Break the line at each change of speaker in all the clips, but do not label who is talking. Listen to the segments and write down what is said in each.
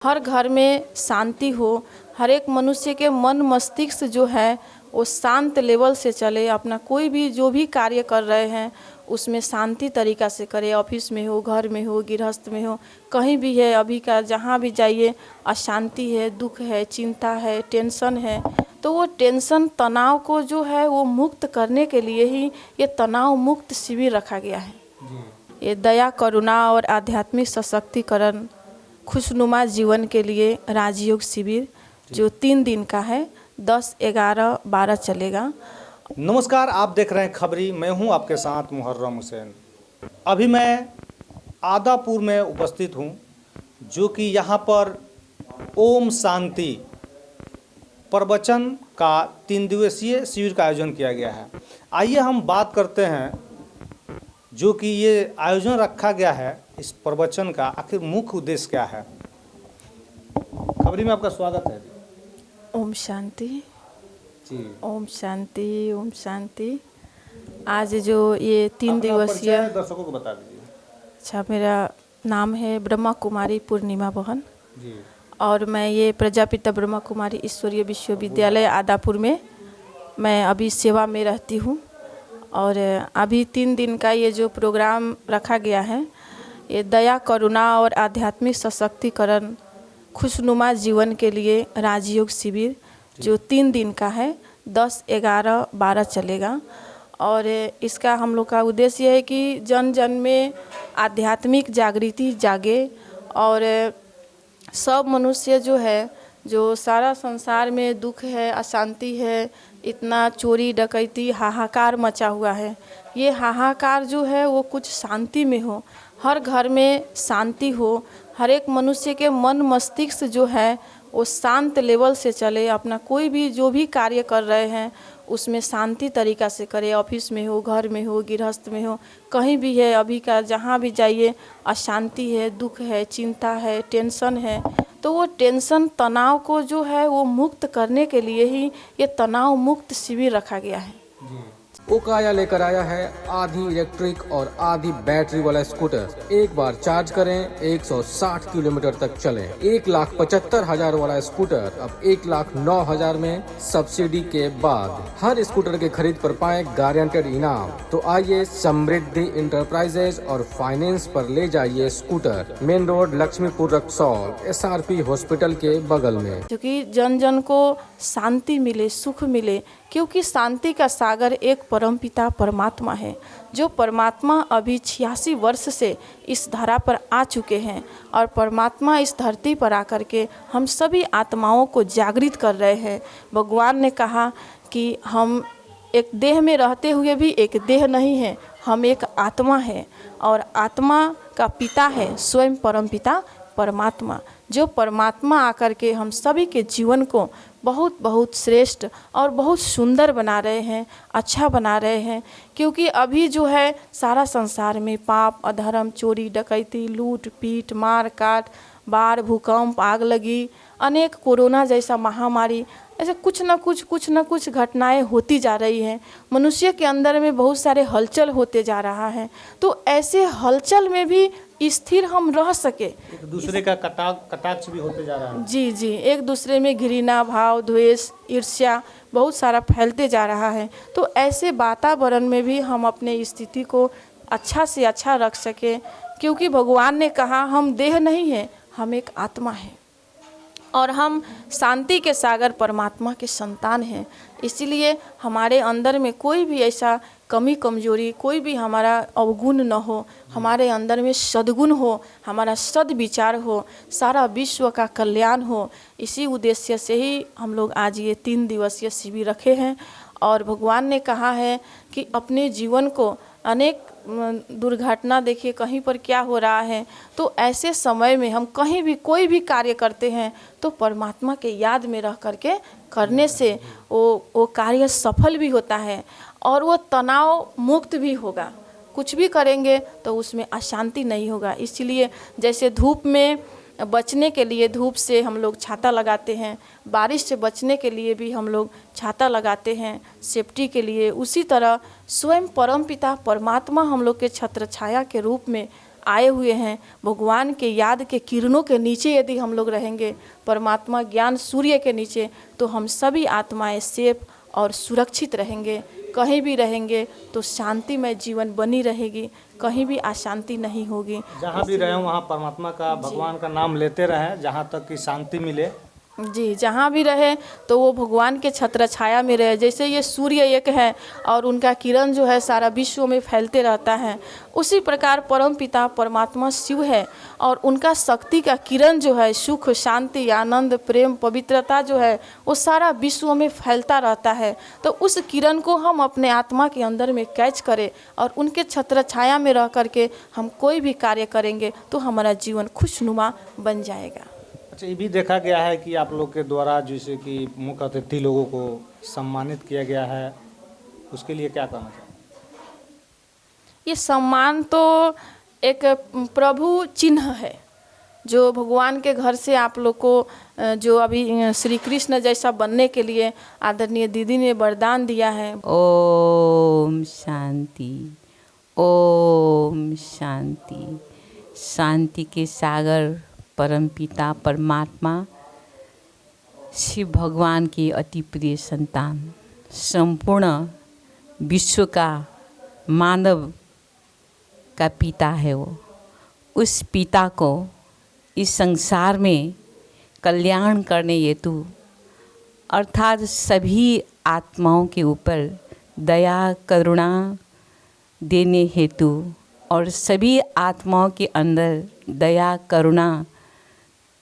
हर घर में शांति हो, हर एक मनुष्य के मन मस्तिष्क जो है वो शांत लेवल से चले। अपना कोई भी जो भी कार्य कर रहे हैं उसमें शांति तरीक़ा से करे। ऑफिस में हो, घर में हो, गृहस्थ में हो, कहीं भी है, अभी का जहाँ भी जाइए अशांति है, दुख है, चिंता है, टेंशन है, तो वो टेंशन तनाव को जो है वो मुक्त करने के लिए ही ये तनाव मुक्त शिविर रखा गया है। ये दया, करुणा और आध्यात्मिक सशक्तिकरण, खुशनुमा जीवन के लिए राजयोग शिविर जो 3 दिन का है, 10, 11, 12 चलेगा।
नमस्कार, आप देख रहे हैं खबरी। मैं हूं आपके साथ मुहर्रम हुसैन। अभी मैं आदापुर में उपस्थित हूं, जो कि यहां पर ओम शांति प्रवचन का 3 दिवसीय शिविर का आयोजन किया गया है। आइए हम बात करते हैं जो कि ये आयोजन रखा गया है, इस प्रवचन का आखिर मुख्य उद्देश्य क्या है। खबरी में आपका स्वागत है।
ओम शांति
जी,
ओम शांति, ओम शांति। आज जो ये 3 दिवसीय,
दर्शकों को बता दीजिए।
अच्छा, मेरा नाम है ब्रह्मा कुमारी पूर्णिमा बहन
जी,
और मैं ये प्रजापिता ब्रह्मा कुमारी ईश्वरीय विश्वविद्यालय आदापुर में मैं अभी सेवा में रहती हूँ। और अभी 3 दिन का ये जो प्रोग्राम रखा गया है, ये दया, करुणा और आध्यात्मिक सशक्तिकरण, खुशनुमा जीवन के लिए राजयोग शिविर जो 3 दिन का है, 10, 11, 12 चलेगा। और इसका हम लोग का उद्देश्य ये है कि जन जन में आध्यात्मिक जागृति जागे और सब मनुष्य जो है, जो सारा संसार में दुख है, अशांति है, इतना चोरी डकैती हाहाकार मचा हुआ है, ये हाहाकार जो है वो कुछ शांति में हो, हर घर में शांति हो, हर एक मनुष्य के मन मस्तिष्क जो है वो शांत लेवल से चले। अपना कोई भी जो भी कार्य कर रहे हैं उसमें शांति तरीक़ा से करे। ऑफिस में हो, घर में हो, गृहस्थ में हो, कहीं भी है, अभी का जहाँ भी जाइए अशांति है, दुख है, चिंता है, टेंशन है, तो वो टेंशन तनाव को जो है वो मुक्त करने के लिए ही ये तनाव मुक्त शिविर रखा गया है।
ओकाया लेकर आया है आधी इलेक्ट्रिक और आधी बैटरी वाला स्कूटर। एक बार चार्ज करें 160 किलोमीटर तक चले। 1,75,000 वाला स्कूटर अब 1,09,000 में सब्सिडी के बाद। हर स्कूटर के खरीद पर पाए गारंटेड इनाम। तो आइए समृद्धि इंटरप्राइजेज और फाइनेंस पर ले जाइए scooter. Main road, Laxmipur, Raxaul, SRP hospital के बगल में।
क्योंकि जन जन को शांति मिले, सुख मिले, क्योंकि शांति का सागर एक परमपिता परमात्मा है, जो परमात्मा अभी 86 वर्ष से इस धरा पर आ चुके हैं और परमात्मा इस धरती पर आकर के हम सभी आत्माओं को जागृत कर रहे हैं। भगवान ने कहा कि हम एक देह में रहते हुए भी एक देह नहीं है, हम एक आत्मा है और आत्मा का पिता है स्वयं परमपिता परमात्मा, जो परमात्मा आकर के हम सभी के जीवन को बहुत बहुत श्रेष्ठ और बहुत सुंदर बना रहे हैं, अच्छा बना रहे हैं। क्योंकि अभी जो है सारा संसार में पाप, अधर्म, चोरी डकैती, लूट पीट, मार काट, बाढ़, भूकंप, आग लगी, अनेक कोरोना जैसा महामारी, ऐसे कुछ न कुछ घटनाएं होती जा रही हैं। मनुष्य के अंदर में बहुत सारे हलचल होते जा रहा है। तो ऐसे हलचल में भी स्थिर हम रह सके।
एक दूसरे का कटाक्ष भी होते जा रहा है।
जी जी, एक दूसरे में घृणा भाव, द्वेष, ईर्ष्या बहुत सारा फैलते जा रहा है। तो ऐसे वातावरण में भी हम अपने स्थिति को अच्छा से अच्छा रख सके, क्योंकि भगवान ने कहा हम देह नहीं है, हम एक आत्मा है और हम शांति के सागर परमात्मा के संतान हैं। इसीलिए हमारे अंदर में कोई भी ऐसा कमी कमजोरी, कोई भी हमारा अवगुण न हो, हमारे अंदर में सद्गुण हो, हमारा सद्विचार हो, सारा विश्व का कल्याण हो। इसी उद्देश्य से ही हम लोग आज ये 3 दिवसीय शिविर रखे हैं। और भगवान ने कहा है कि अपने जीवन को अनेक दुर्घटना देखिए कहीं पर क्या हो रहा है, तो ऐसे समय में हम कहीं भी कोई भी कार्य करते हैं तो परमात्मा के याद में रह करके करने से वो कार्य सफल भी होता है और वो तनाव मुक्त भी होगा। कुछ भी करेंगे तो उसमें अशांति नहीं होगा। इसलिए जैसे धूप में बचने के लिए धूप से हम लोग छाता लगाते हैं, बारिश से बचने के लिए भी हम लोग छाता लगाते हैं सेफ्टी के लिए, उसी तरह स्वयं परमपिता परमात्मा हम लोग के छत्र छाया के रूप में आए हुए हैं, भगवान के याद के किरणों के नीचे यदि हम लोग रहेंगे, परमात्मा ज्ञान सूर्य के नीचे, तो हम सभी आत्माएं सेफ और सुरक्षित रहेंगे। कहीं भी रहेंगे तो शांतिमय जीवन बनी रहेगी, कहीं भी अशांति नहीं होगी।
जहाँ भी रहें वहाँ परमात्मा का, भगवान का नाम लेते रहें, जहाँ तक कि शांति मिले।
जी, जहाँ भी रहे तो वो भगवान के छत्र छाया में रहे। जैसे ये सूर्य एक है और उनका किरण जो है सारा विश्व में फैलते रहता है, उसी प्रकार परम पिता परमात्मा शिव है और उनका शक्ति का किरण जो है सुख, शांति, आनंद, प्रेम, पवित्रता जो है वो सारा विश्व में फैलता रहता है। तो उस किरण को हम अपने आत्मा के अंदर में कैच करें और उनके छत्र छाया में रह करके हम कोई भी कार्य करेंगे तो हमारा जीवन खुशनुमा बन जाएगा।
अच्छा, ये भी देखा गया है कि आप लोग के द्वारा जैसे कि मुख्य अतिथि लोगों को सम्मानित किया गया है, उसके लिए क्या कहना चाहेंगे?
ये सम्मान तो एक प्रभु चिन्ह है जो भगवान के घर से आप लोग को, जो अभी श्री कृष्ण जैसा बनने के लिए आदरणीय दीदी ने वरदान दिया है।
ओम शांति, ओम शांति। शांति के सागर परमपिता परमात्मा शिव भगवान की अति प्रिय संतान, संपूर्ण विश्व का मानव का पिता है वो। उस पिता को इस संसार में कल्याण करने हेतु अर्थात सभी आत्माओं के ऊपर दया करुणा देने हेतु और सभी आत्माओं के अंदर दया करुणा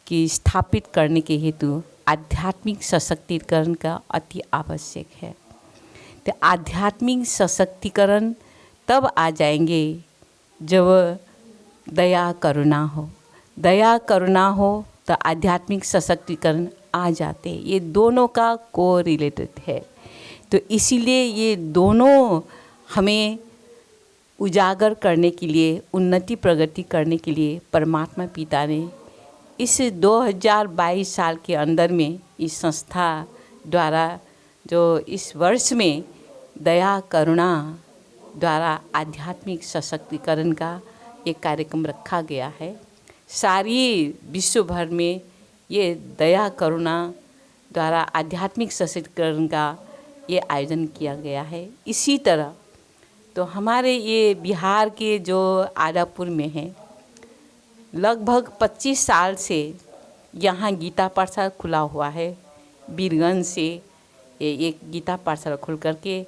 की स्थापित करने के हेतु आध्यात्मिक सशक्तिकरण का अति आवश्यक है। तो आध्यात्मिक सशक्तिकरण तब आ जाएंगे जब दया करुणा हो। दया करुणा हो तो आध्यात्मिक सशक्तिकरण आ जाते हैं। ये दोनों का को रिलेटेड है। तो इसीलिए ये दोनों हमें उजागर करने के लिए, उन्नति प्रगति करने के लिए परमात्मा पिता ने इस 2022 साल के अंदर में इस संस्था द्वारा जो इस वर्ष में दया करुणा द्वारा आध्यात्मिक सशक्तिकरण का एक कार्यक्रम रखा गया है। सारी विश्व भर में ये दया करुणा द्वारा आध्यात्मिक सशक्तिकरण का ये आयोजन किया गया है। इसी तरह तो हमारे ये बिहार के जो आदापुर में है, लगभग 25 साल से यहाँ गीता पाठशाला खुला हुआ है। बीरगंज से ये एक गीता पाठशाला खुल करके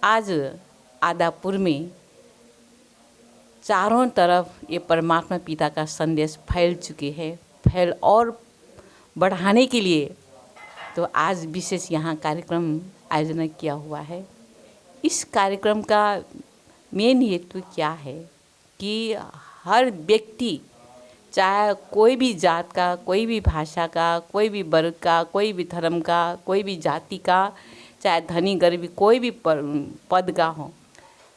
आज आदापुर में चारों तरफ ये परमात्मा पिता का संदेश फैल चुके हैं। फैल और बढ़ाने के लिए तो आज विशेष यहाँ कार्यक्रम आयोजन किया हुआ है। इस कार्यक्रम का मेन हेतु क्या है कि हर व्यक्ति, चाहे कोई भी जात का, कोई भी भाषा का, कोई भी वर्ग का, कोई भी धर्म का, कोई भी जाति का, चाहे धनी गरीब कोई भी पद का हो,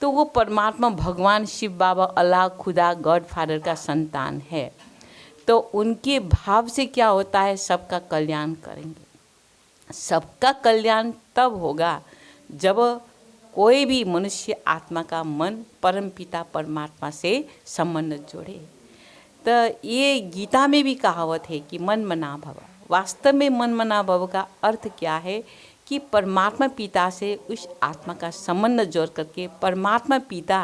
तो वो परमात्मा भगवान शिव बाबा अल्लाह खुदा गॉड फादर का संतान है। तो उनके भाव से क्या होता है, सबका कल्याण करेंगे। सबका कल्याण तब होगा जब कोई भी मनुष्य आत्मा का मन परमपिता परमात्मा से संबंध जोड़े। तो ये गीता में भी कहावत है कि मन मना भव। वास्तव में मन मना भव का अर्थ क्या है कि परमात्मा पिता से उस आत्मा का संबंध जोड़ करके परमात्मा पिता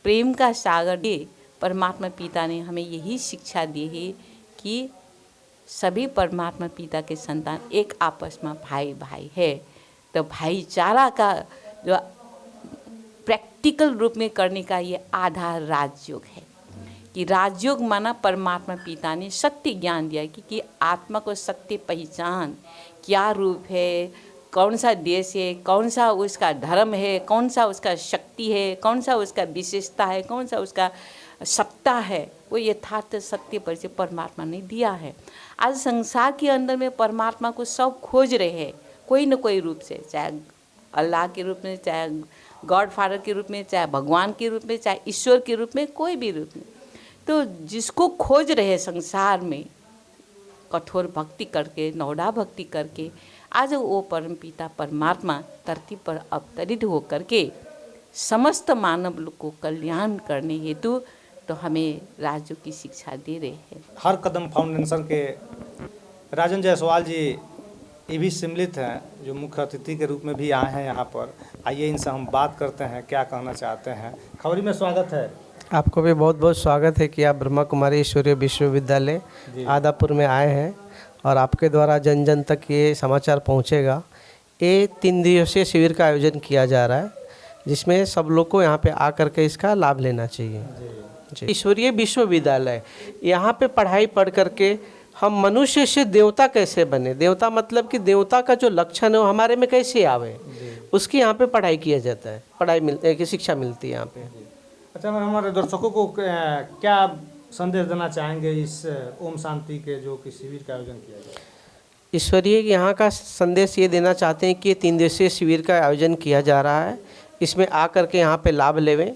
प्रेम का सागर दे। परमात्मा पिता ने हमें यही शिक्षा दी है कि सभी परमात्मा पिता के संतान एक आपस में भाई भाई है। तो भाईचारा का जो प्रैक्टिकल रूप में करने का ये आधार राजयोग है कि राजयोग माना परमात्मा पिता ने सत्य ज्ञान दिया कि आत्मा को सत्य पहचान, क्या रूप है, कौन सा देश है, कौन सा उसका धर्म है, कौन सा उसका शक्ति है, कौन सा उसका विशेषता है, कौन सा उसका सत्ता है, वो यथार्थ सत्य परिचय परमात्मा ने दिया है। आज संसार के अंदर में परमात्मा को सब खोज रहे हैं कोई न कोई रूप से, चाहे अल्लाह के रूप में, चाहे गॉड फादर के रूप में, चाहे भगवान के रूप में, चाहे ईश्वर के रूप में, कोई भी रूप में। तो जिसको खोज रहे संसार में कठोर भक्ति करके, नौड़ा भक्ति करके, आज वो परमपिता परमात्मा धरती पर अवतरित होकर के समस्त मानव लोग को कल्याण करने हेतु तो हमें राजयोग की शिक्षा दे रहे हैं।
हर कदम फाउंडेशन के राजन जायसवाल जी ये भी सम्मिलित हैं, जो मुख्य अतिथि के रूप में भी आए हैं यहाँ पर। आइए इनसे हम बात करते हैं, क्या कहना चाहते हैं। खबरी में स्वागत है।
आपको भी बहुत बहुत स्वागत है कि आप ब्रह्मा कुमारी ईश्वरीय विश्वविद्यालय आदापुर में आए हैं और आपके द्वारा जन जन तक ये समाचार पहुंचेगा। ये 3 दिवसीय शिविर का आयोजन किया जा रहा है, जिसमें सब लोग को यहाँ पे आकर के इसका लाभ लेना चाहिए। ईश्वरीय विश्वविद्यालय, यहाँ पे पढ़ाई पढ़ करके हम मनुष्य से देवता कैसे बने, देवता मतलब कि देवता का जो लक्षण है वो हमारे में कैसे आवे, उसकी यहाँ पे पढ़ाई किया जाता है, की शिक्षा मिलती है यहाँ पे।
अच्छा, हमारे दर्शकों को क्या संदेश देना चाहेंगे इस ओम शांति के जो कि शिविर का आयोजन किया गया?
ईश्वरीय यहाँ का संदेश ये देना चाहते हैं कि ये 3 दिवसीय शिविर का आयोजन किया जा रहा है, इसमें आकर के यहाँ पे लाभ लेवें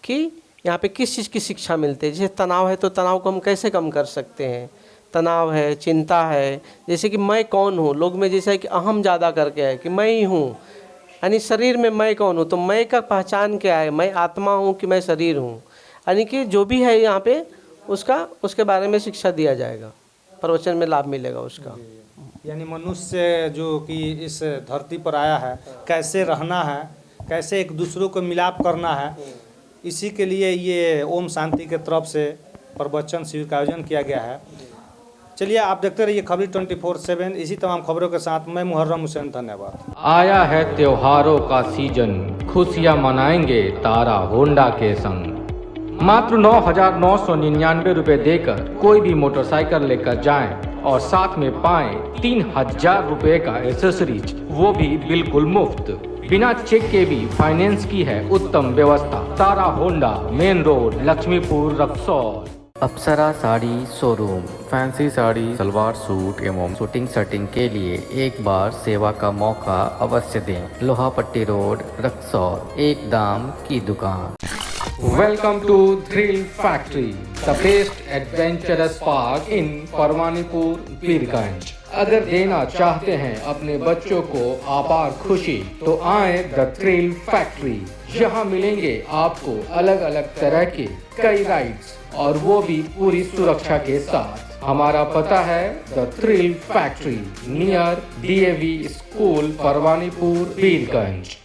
कि यहाँ पे किस चीज़ की शिक्षा मिलती है। जैसे तनाव है तो तनाव को हम कैसे कम कर सकते हैं, तनाव है, चिंता है, जैसे कि मैं कौन हूँ, लोग में जैसा है कि अहम ज़्यादा करके है कि मैं ही हूँ, यानी शरीर में मैं कौन हूँ, तो मैं का पहचान क्या है, मैं आत्मा हूँ कि मैं शरीर हूँ, यानी कि जो भी है यहाँ पे उसके बारे में शिक्षा दिया जाएगा, प्रवचन में लाभ मिलेगा उसका।
यानी मनुष्य जो कि इस धरती पर आया है, कैसे रहना है, कैसे एक दूसरों को मिलाप करना है, इसी के लिए ये ओम शांति के तरफ से प्रवचन शिविर का आयोजन किया गया है। चलिए आप देखते रहिए खबरी 24/7। इसी तमाम खबरों के साथ मैं मुहर्रम हुसैन, धन्यवाद।
आया है त्योहारों का सीजन, खुशियां मनाएंगे तारा होंडा के संग। मात्र 9,999 रुपए देकर कोई भी मोटरसाइकिल लेकर जाएं और साथ में पाएं 3,000 रुपए का एसेसरीज, वो भी बिल्कुल मुफ्त। बिना चेक के भी फाइनेंस की है उत्तम व्यवस्था। Tara Honda, main road, Laxmipur, Raxaul.
Apsara sari showroom, fancy sari, salwar suit एवं शूटिंग सेटिंग के लिए एक बार सेवा का मौका अवश्य दें। लोहापट्टी रोड, रक्सौल, एक दाम की दुकान।
Welcome to Thrill Factory, the best adventurous park in Parwanipur, Pirganj. अगर देना चाहते हैं अपने बच्चों को अपार खुशी, तो आए द थ्रिल फैक्ट्री। यहाँ मिलेंगे आपको अलग अलग तरह के कई राइड्स, और वो भी पूरी सुरक्षा के साथ। हमारा पता है the thrill factory, near DAV school, Parwanipur, Pirganj.